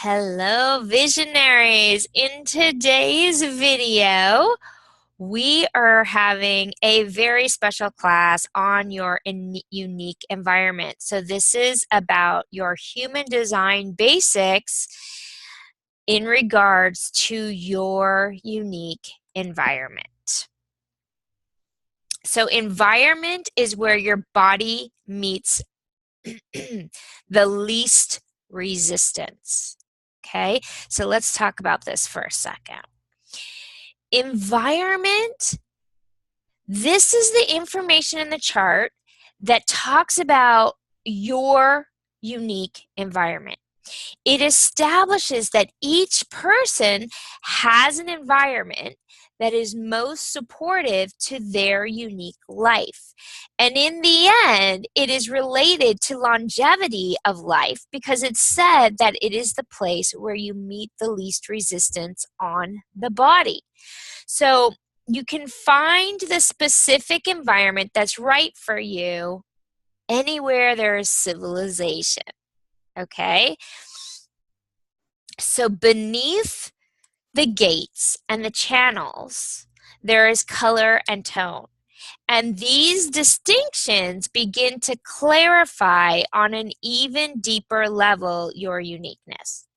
Hello, visionaries. In today's video, we are having a very special class on your unique environment. So this is about your human design basics in regards to your unique environment. So environment is where your body meets the least resistance. Okay, so let's talk about this for a second. Environment, this is the information in the chart that talks about your unique environment. It establishes that each person has an environment that is most supportive to their unique life. And in the end, it is related to longevity of life because it's said that it is the place where you meet the least resistance on the body. So you can find the specific environment that's right for you anywhere there is civilization. Okay? So beneath the gates and the channels, there is color and tone. And these distinctions begin to clarify on an even deeper level your uniqueness.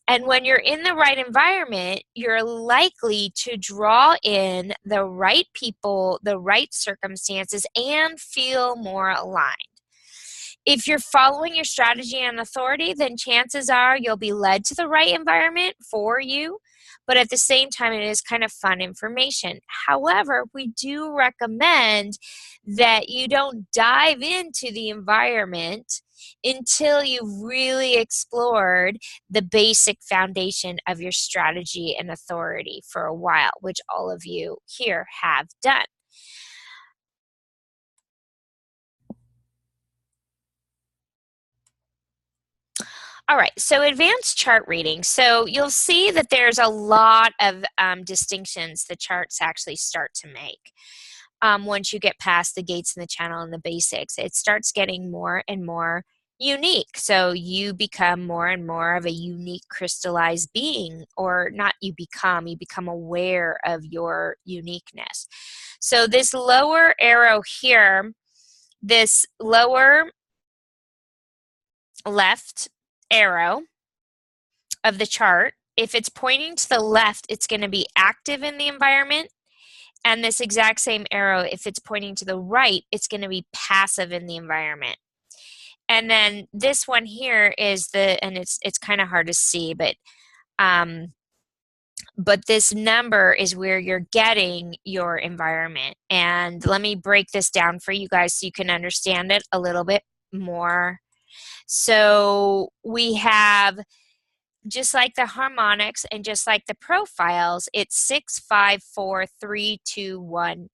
And when you're in the right environment, you're likely to draw in the right people, the right circumstances, and feel more aligned. If you're following your strategy and authority, then chances are you'll be led to the right environment for you. But at the same time, it is kind of fun information. However, we do recommend that you don't dive into the environment until you've really explored the basic foundation of your strategy and authority for a while, which all of you here have done. All right, so advanced chart reading. So you'll see that there's a lot of distinctions the charts actually start to make. Once you get past the gates and the channel and the basics, it starts getting more and more unique. So you become more and more of a unique crystallized being, or not you become aware of your uniqueness. So this lower arrow here, this lower left arrow of the chart, if it's pointing to the left, it's going to be active in the environment. And this exact same arrow, if it's pointing to the right, it's going to be passive in the environment. And then this one here is and it's kind of hard to see, but this number is where you're getting your environment. And let me break this down for you guys so you can understand it a little bit more. So we have, just like the harmonics and just like the profiles, it's 6, 5, 4, 3, 2, 1.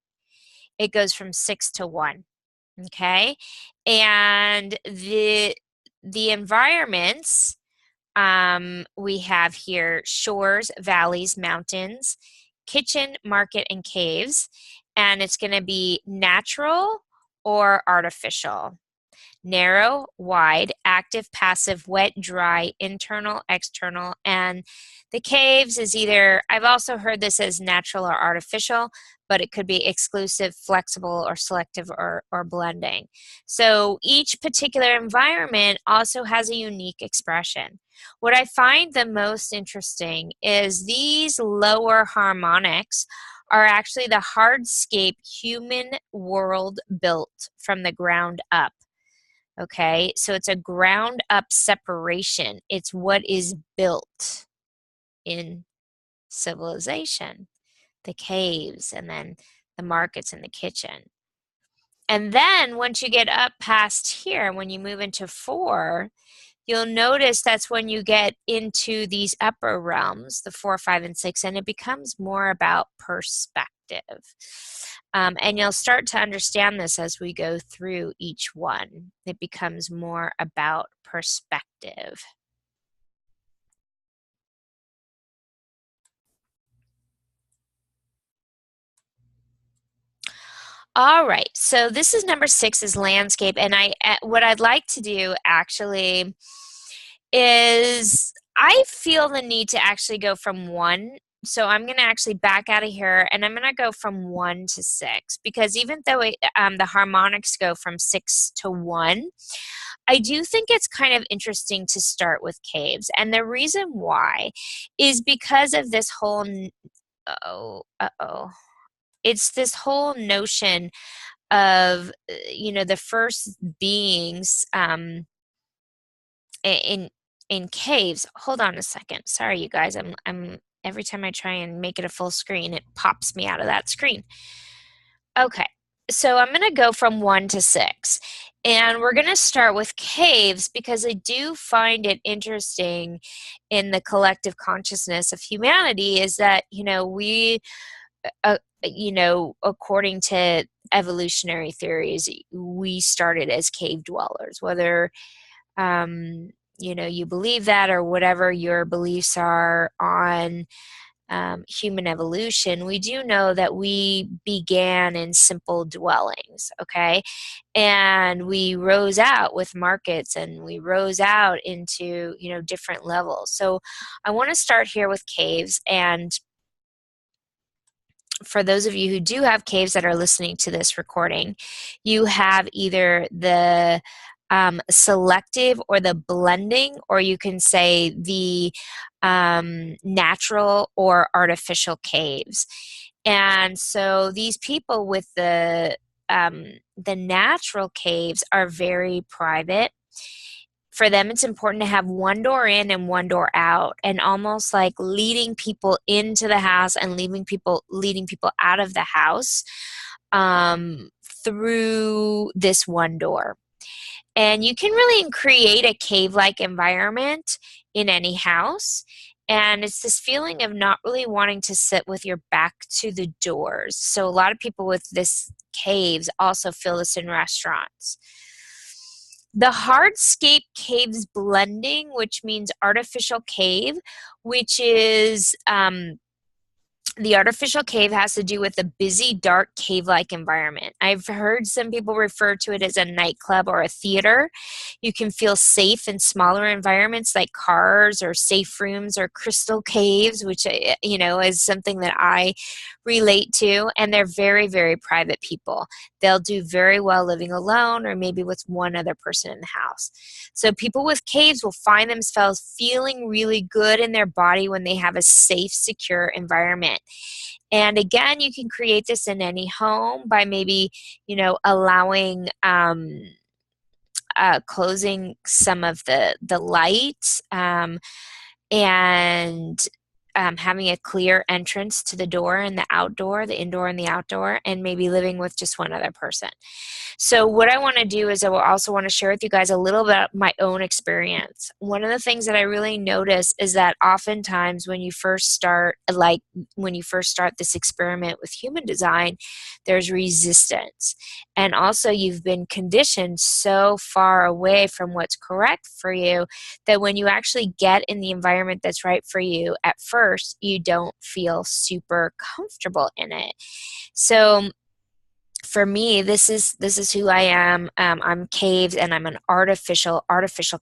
It goes from 6 to 1. Okay, and the environments, we have here shores, valleys, mountains, kitchen, market, and caves, and it's going to be natural or artificial. Narrow, wide, active, passive, wet, dry, internal, external, and the caves is either, I've also heard this as natural or artificial, but it could be exclusive, flexible, or selective, or blending. So each particular environment also has a unique expression. What I find the most interesting is these lower harmonics are actually the hardscape human world built from the ground up. Okay, so it's a ground up separation. It's what is built in civilization, the caves, and then the markets and the kitchen. And then once you get up past here, when you move into 4, you'll notice that's when you get into these upper realms, the 4, 5, and 6, and it becomes more about perspective. And you'll start to understand this as we go through each one. It becomes more about perspective. All right, so this is number 6 is landscape, and what I'd like to do actually is I feel the need to actually go from 1. So I'm going to actually back out of here, and I'm going to go from 1 to 6, because even though the harmonics go from 6 to 1, I do think it's kind of interesting to start with caves. And the reason why is because of this whole, it's this whole notion of, the first beings in in caves. Hold on a second. Sorry, you guys. I'm every time I try and make it a full screen, it pops me out of that screen. Okay. So I'm going to go from 1 to 6. And we're going to start with caves because I do find it interesting in the collective consciousness of humanity is that, according to evolutionary theories, we started as cave dwellers, whether you believe that or whatever your beliefs are on human evolution. We do know that we began in simple dwellings, okay? And we rose out with markets, and we rose out into, different levels. So I want to start here with caves. And for those of you who do have caves that are listening to this recording, you have either the selective or the blending, or you can say the natural or artificial caves. And so these people with the natural caves are very private. For them, it's important to have one door in and one door out, and almost like leading people into the house and leading people out of the house through this one door. And you can really create a cave-like environment in any house. And it's this feeling of not really wanting to sit with your back to the doors. So a lot of people with this caves also feel this in restaurants. The hardscape caves blending, which means artificial cave, which is the artificial cave has to do with a busy, dark, cave-like environment. I've heard some people refer to it as a nightclub or a theater. You can feel safe in smaller environments like cars or safe rooms or crystal caves, which, is something that I relate to. And they're very, very private people. They'll do very well living alone or maybe with one other person in the house. So people with caves will find themselves feeling really good in their body when they have a safe, secure environment. And again, you can create this in any home by maybe, allowing, closing some of the lights, and having a clear entrance to the door and the outdoor, the indoor and the outdoor, and maybe living with just one other person. So what I want to do is I will also want to share with you guys a little bit about my own experience. One of the things that I really notice is that oftentimes when you first start this experiment with human design, there's resistance. And also you've been conditioned so far away from what's correct for you that when you actually get in the environment that's right for you, at first you don't feel super comfortable in it. So for me, this is who I am. I'm caves, and I'm an artificial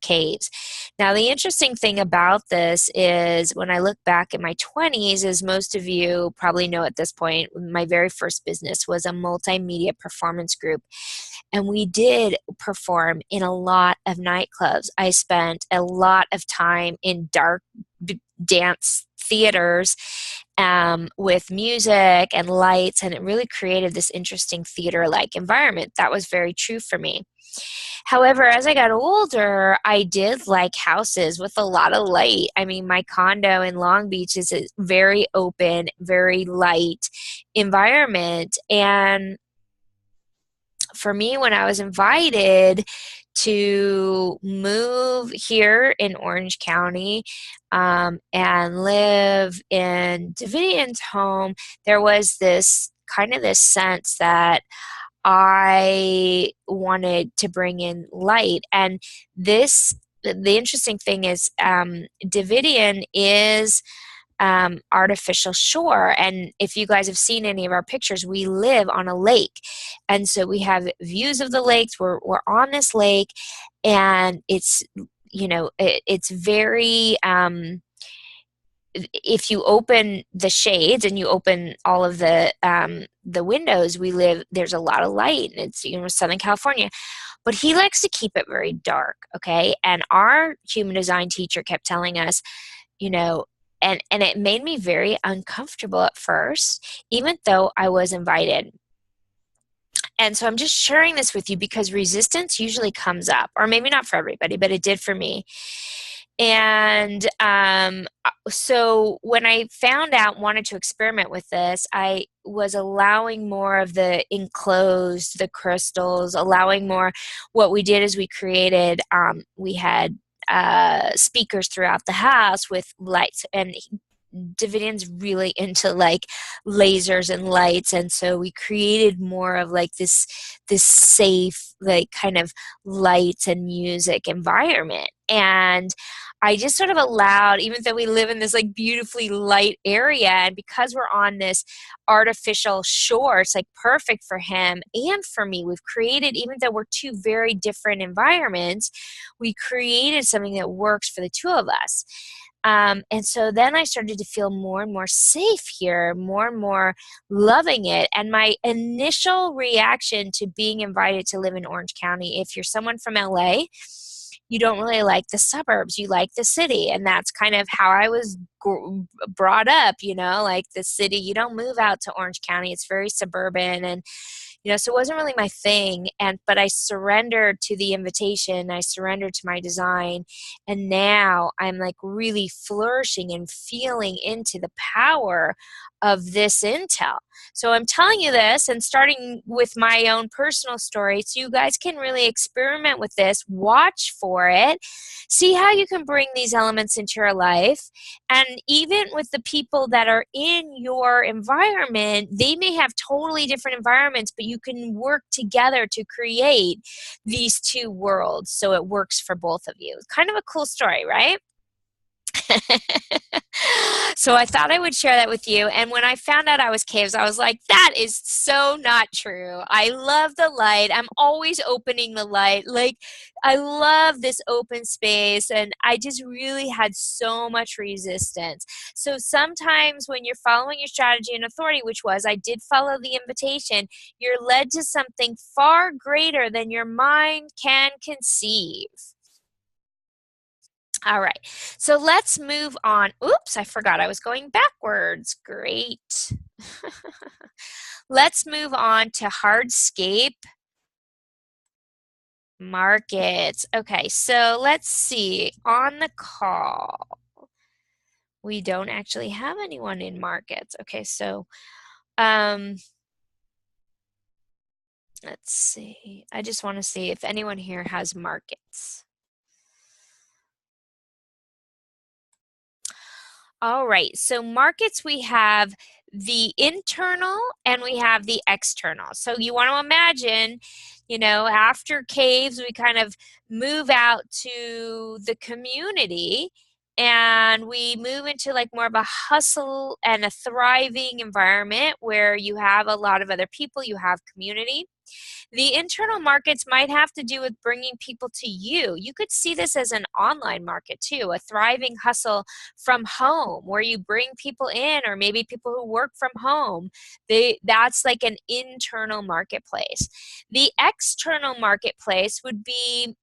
caves. Now, the interesting thing about this is when I look back at my 20s, as most of you probably know at this point, my very first business was a multimedia performance group. And we did perform in a lot of nightclubs. I spent a lot of time in dark dance theaters with music and lights, and it really created this interesting theater-like environment. That was very true for me. However, as I got older, I did like houses with a lot of light. I mean, my condo in Long Beach is a very open, very light environment. And for me, when I was invited to move here in Orange County and live in Davidian's home, there was this sense that I wanted to bring in light. And the interesting thing is Davidian is artificial shore. And if you guys have seen any of our pictures, we live on a lake. And so we have views of the lakes. We're on this lake, and it's it's very, if you open the shades and you open all of the windows, there's a lot of light, and it's, Southern California, but he likes to keep it very dark. Okay. And our human design teacher kept telling us, and it made me very uncomfortable at first, even though I was invited. And so I'm just sharing this with you because resistance usually comes up, or maybe not for everybody, but it did for me. And so when I found out, wanted to experiment with this, I was allowing more of the enclosed, the crystals, allowing more. What we did is we had speakers throughout the house with lights, and Davidian's really into like lasers and lights, and so we created more of like this safe, like kind of lights and music environment. And I just sort of allowed, even though we live in this like beautifully light area, and because we're on this artificial shore, it's like perfect for him and for me. We've created, even though we're two very different environments, we created something that works for the two of us. And so then I started to feel more and more safe here, more and more loving it. And my initial reaction to being invited to live in Orange County, if you're someone from LA, you don't really like the suburbs, you like the city. And that's kind of how I was brought up, like the city. You don't move out to Orange County. It's very suburban, and so it wasn't really my thing. But I surrendered to the invitation. I surrendered to my design. And now I'm like really flourishing and feeling into the power of this intel. So I'm telling you this and starting with my own personal story so you guys can really experiment with this, watch for it, see how you can bring these elements into your life. And even with the people that are in your environment, they may have totally different environments, but you can work together to create these two worlds so it works for both of you. Kind of a cool story, right? So I thought I would share that with you. And when I found out I was caves, I was like, that is so not true. I love the light. I'm always opening the light. Like, I love this open space. And I just really had so much resistance. So sometimes when you're following your strategy and authority, which was I did follow the invitation, you're led to something far greater than your mind can conceive. All right, so let's move on. Oops, I forgot I was going backwards. Great. Let's move on to hardscape markets. Okay, so let's see. On the call, we don't actually have anyone in markets. Okay, so let's see. I just want to see if anyone here has markets. All right, so markets, we have the internal and we have the external. So you want to imagine, after caves, we kind of move out to the community and we move into like more of a hustle and a thriving environment where you have a lot of other people, you have community. The internal markets might have to do with bringing people to you. You could see this as an online market too, a thriving hustle from home where you bring people in, or maybe people who work from home. That's like an internal marketplace. The external marketplace would be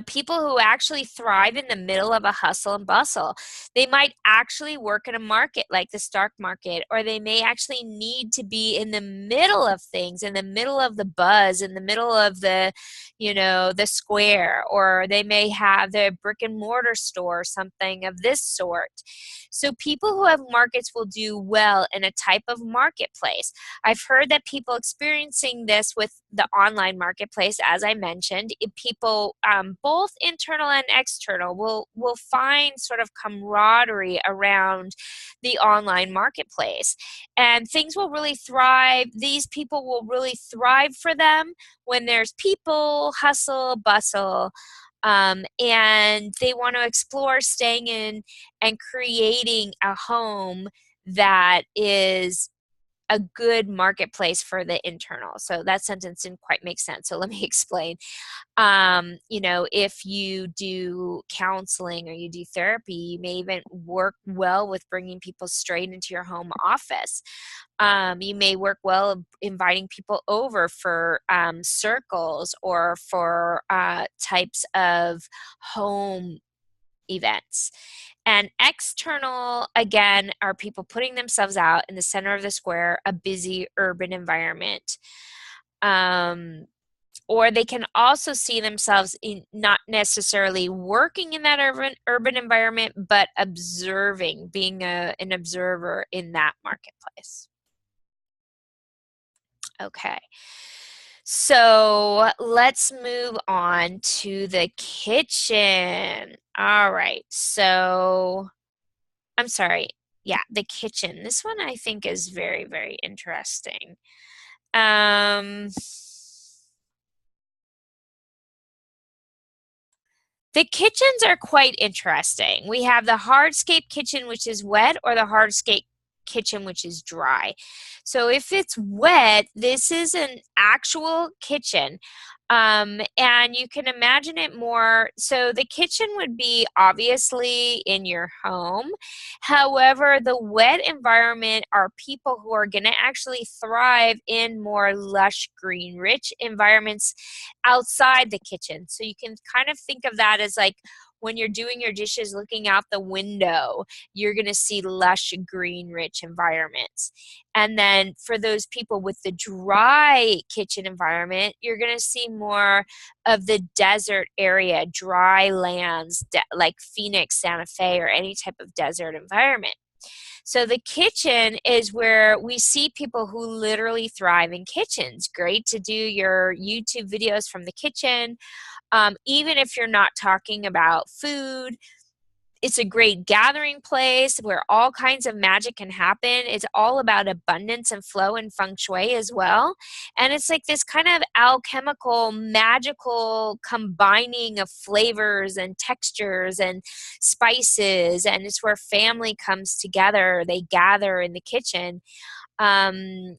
people who actually thrive in the middle of a hustle and bustle. They might actually work in a market like the stock market, or they may actually need to be in the middle of things, in the middle of the buzz, in the middle of the square, or they may have their brick and mortar store, something of this sort. So people who have markets will do well in a type of marketplace. I've heard that people experiencing this with the online marketplace, as I mentioned, people both internal and external will find sort of camaraderie around the online marketplace, and things will really thrive. These people will really thrive for them when there's people, hustle, bustle, and they want to explore staying in and creating a home that is a good marketplace for the internal. So that sentence didn't quite make sense. So let me explain. You know, if you do counseling or you do therapy, you may even work well with bringing people straight into your home office. You may work well inviting people over for circles or for types of home events. And external, again, are people putting themselves out in the center of the square, a busy urban environment. Or they can also see themselves in not necessarily working in that urban environment, but observing, being an observer in that marketplace. Okay. So let's move on to the kitchen. All right. So I'm sorry. Yeah, the kitchen. This one I think is very, very interesting. The kitchens are quite interesting. We have the hardscape kitchen, which is wet, or the hardscape kitchen, which is dry. So if it's wet, this is an actual kitchen. And you can imagine it more. So the kitchen would be obviously in your home. However, the wet environment are people who are going to actually thrive in more lush, green, rich environments outside the kitchen. So you can kind of think of that as like when you're doing your dishes, looking out the window, you're going to see lush, green, rich environments. And then for those people with the dry kitchen environment, you're going to see more of the desert area, dry lands, like Phoenix, Santa Fe, or any type of desert environment. So the kitchen is where we see people who literally thrive in kitchens. Great to do your YouTube videos from the kitchen. Even if you're not talking about food, it's a great gathering place where all kinds of magic can happen. It's all about abundance and flow and feng shui as well. And it's like this kind of alchemical, magical combining of flavors and textures and spices. And it's where family comes together. They gather in the kitchen. And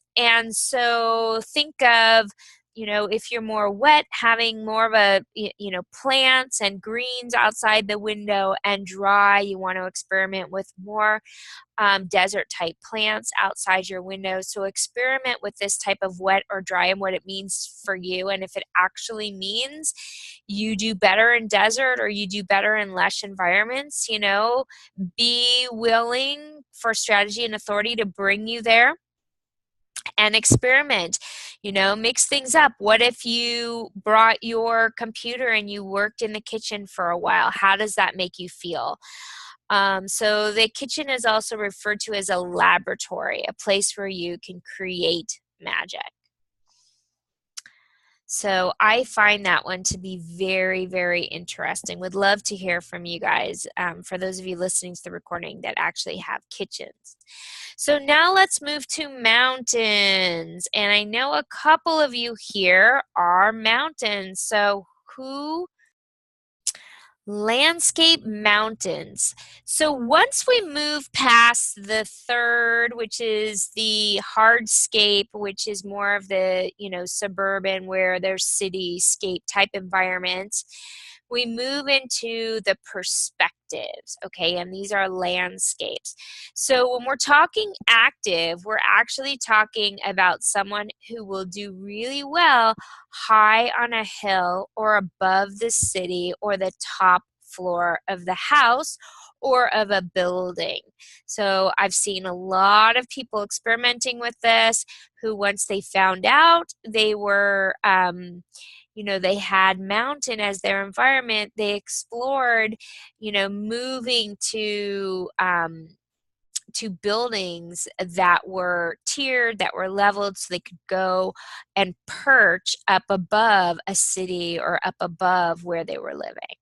so think of, you know, if you're more wet, having more of a, you know, plants and greens outside the window, and dry, you want to experiment with more desert type plants outside your window. So experiment with this type of wet or dry and what it means for you. And if it actually means you do better in desert or you do better in lush environments, you know, be willing for strategy and authority to bring you there. And experiment, you know, mix things up. What if you brought your computer and you worked in the kitchen for a while? How does that make you feel? So the kitchen is also referred to as a laboratory, a place where you can create magic. So I find that one to be very, very interesting. Would love to hear from you guys, for those of you listening to the recording that actually have kitchens. So now let's move to mountains. And I know a couple of you here are mountains. So who? Landscape mountains. So once we move past the third, which is the hardscape, which is more of the, you know, suburban where there's cityscape type environments, we move into the perspectives, okay? And these are landscapes. So when we're talking active, we're actually talking about someone who will do really well high on a hill or above the city or the top floor of the house or of a building. So I've seen a lot of people experimenting with this who, once they found out they were, you know, they had mountain as their environment, they explored, you know, moving to buildings that were tiered, that were leveled, so they could go and perch up above a city or up above where they were living.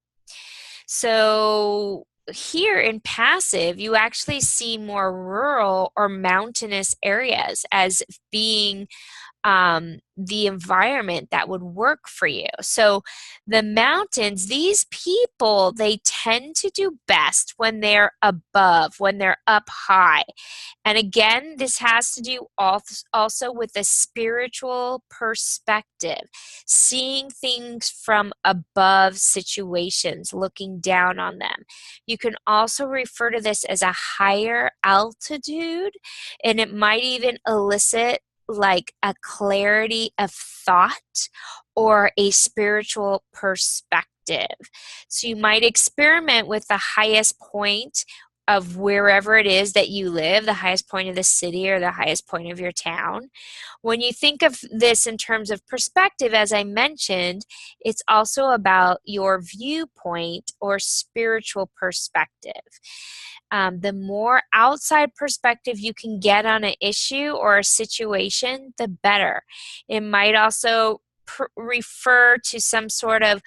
So here in passive, you actually see more rural or mountainous areas as being the environment that would work for you. So the mountains, these people, they tend to do best when they're above, when they're up high. And again, this has to do also with the spiritual perspective, seeing things from above situations, looking down on them. You can also refer to this as a higher altitude, and it might even elicit like a clarity of thought or a spiritual perspective. So you might experiment with the highest point of wherever it is that you live, the highest point of the city or the highest point of your town. When you think of this in terms of perspective, as I mentioned, it's also about your viewpoint or spiritual perspective. The more outside perspective you can get on an issue or a situation, the better. It might also refer to some sort of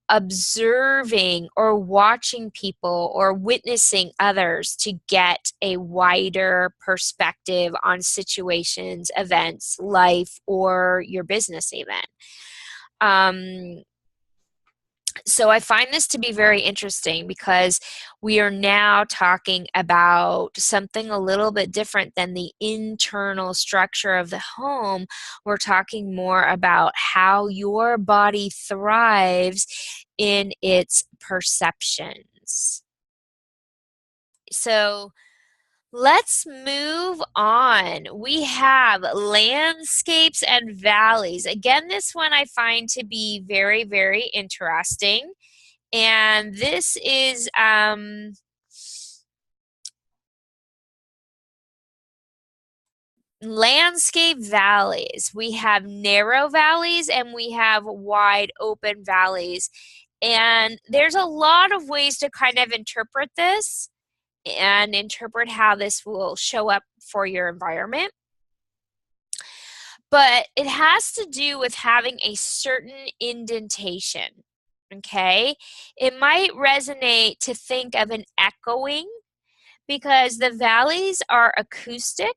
observing or watching people or witnessing others to get a wider perspective on situations, events, life, or your business even. So I find this to be very interesting because we are now talking about something a little bit different than the internal structure of the home. We're talking more about how your body thrives in its perceptions. So let's move on. We have landscapes and valleys. Again, this one I find to be very, very interesting. And this is landscape valleys. We have narrow valleys and we have wide open valleys. And there's a lot of ways to kind of interpret this and interpret how this will show up for your environment. But it has to do with having a certain indentation, okay? It might resonate to think of an echoing because the valleys are acoustic.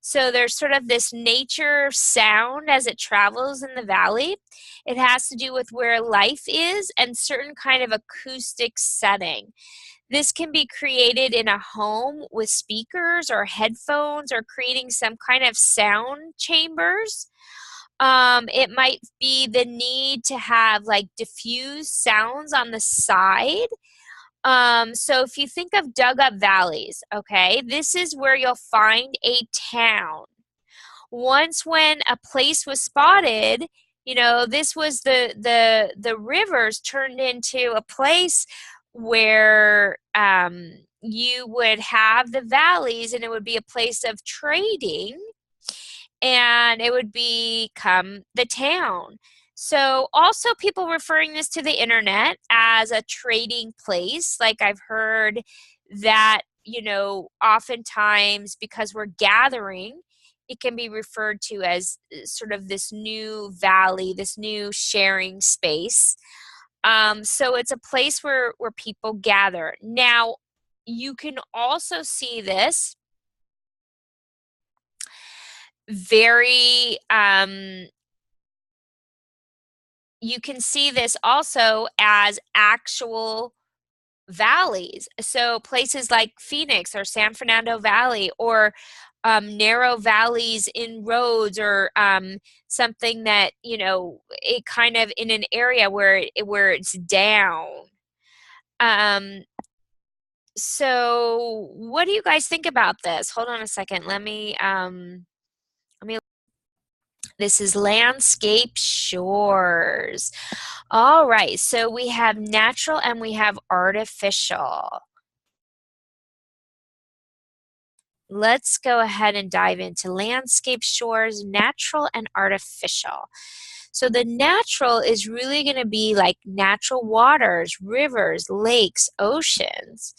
So there's sort of this nature sound as it travels in the valley. It has to do with where life is and certain kind of acoustic setting. This can be created in a home with speakers or headphones or creating some kind of sound chambers. It might be the need to have like diffuse sounds on the side. So if you think of dug up valleys, okay, this is where you'll find a town. Once when a place was spotted, you know, this was the rivers turned into a place where you would have the valleys and it would be a place of trading and it would become the town. So also people referring this to the internet as a trading place. Like I've heard that, you know, oftentimes because we're gathering, it can be referred to as sort of this new valley, this new sharing space. So it's a place where people gather. Now, you can also see this very you can see this also as actual valleys. So places like Phoenix or San Fernando Valley or narrow valleys in roads or something that, you know, it kind of in an area where it's down. So what do you guys think about this? Hold on a second. Let me this is landscape shores. All right, so we have natural and we have artificial. Let's go ahead and dive into landscape shores, natural and artificial. So the natural is really going to be like natural waters, rivers, lakes, oceans.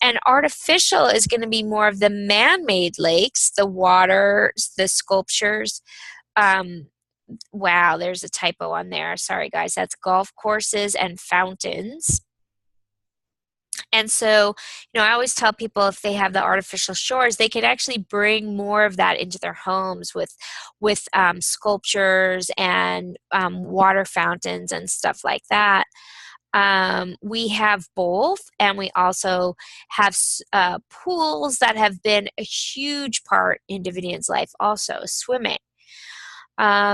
And artificial is going to be more of the man-made lakes, the waters, the sculptures. Wow, there's a typo on there. Sorry, guys. That's golf courses and fountains. And so, I always tell people if they have the artificial shores, they could actually bring more of that into their homes with sculptures and water fountains and stuff like that. We have both, and we also have pools that have been a huge part in Davidian's life, also swimming.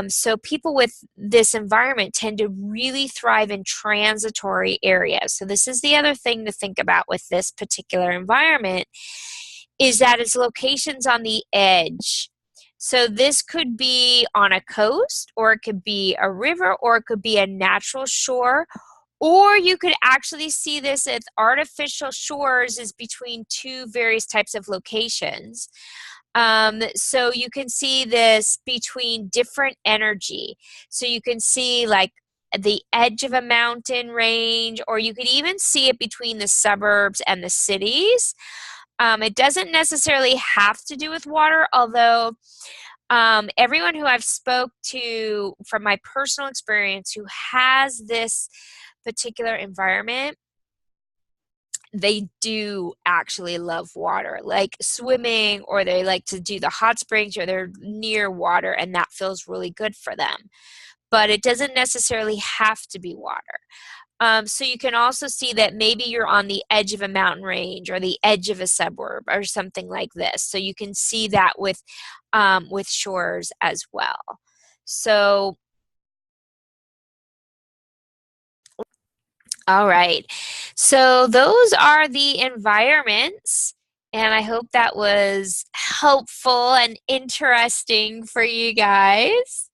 So people with this environment tend to really thrive in transitory areas. So this is the other thing to think about with this particular environment, is that its locations on the edge. So this could be on a coast, or it could be a river, or it could be a natural shore, or you could actually see this as artificial shores is between two various types of locations. So you can see this between different energy. So you can see like the edge of a mountain range, or you could even see it between the suburbs and the cities. It doesn't necessarily have to do with water, although everyone who I've spoke to from my personal experience who has this particular environment, they do actually love water, like swimming, or they like to do the hot springs, or they're near water, and that feels really good for them. But it doesn't necessarily have to be water. So you can also see that maybe you're on the edge of a mountain range or the edge of a suburb or something like this. So you can see that with shores as well. So, all right. So those are the environments, and I hope that was helpful and interesting for you guys.